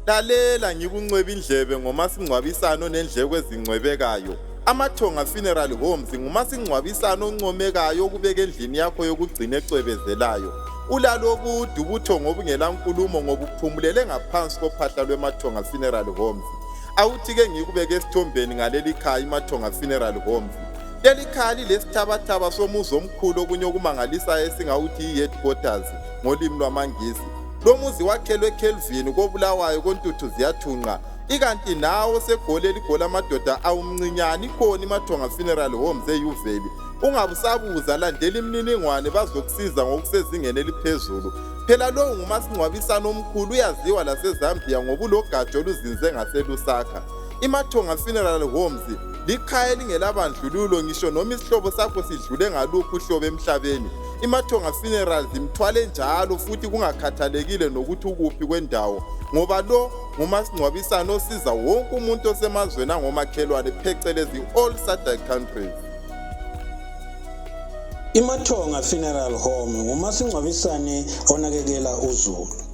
Lalela ngikuncweba indlebe ngomasingcwabisano nendleko ezingcwebekayo. Amathonga Funeral Homes ngumasingcwabisano oncomekayo okubeka endlini yakho yokugcina ecwebezelayo. Ulalo bude ubuthongo obungela nkulumo ngobuphumulele ngaphansi kophahla lwemathonga Funeral Homes. Awuthi-ke ngikubeke esithombeni ngaleli khaya imathonga Funeral Homes. Leli khaya lilesithabathaba somuzi omkhulu okunye okumangalisayo esingawuthi i-headquarters ngolimi lwamaNgisi. Lo muzi wakhelwe eKelvin koBulawayo koNtuthu ziyathunqa. Ikanti nawo segole eligola amadoda awumncinyane ikhona imathonga Funeral Homes eYuveli. Ungabusabuza landela imininingwane bazokusiza ngokusezingeni eliphezulu. Phela lo ngumasingcwabisano omkhulu uyaziwa laseZambia ngoba ulogatsha oluzinze ngaseLusaka. Imathonga Funeral Homes likhaya lingelabandlululo ngisho noma isihlobo sakho sidlule ngaluphi uhlobo emhlabeni. Imathonga Funeral zimthwale njalo futhi kungakhathalekile nokuthi ukuphi kwendawo ngoba lo ngumasingcwabisano osiza wonke umuntu osemazweni angomakhelwane phecelezi all SADC countries. Amathonga Funeral Home ngumasingcwabisane onakekela uZulu.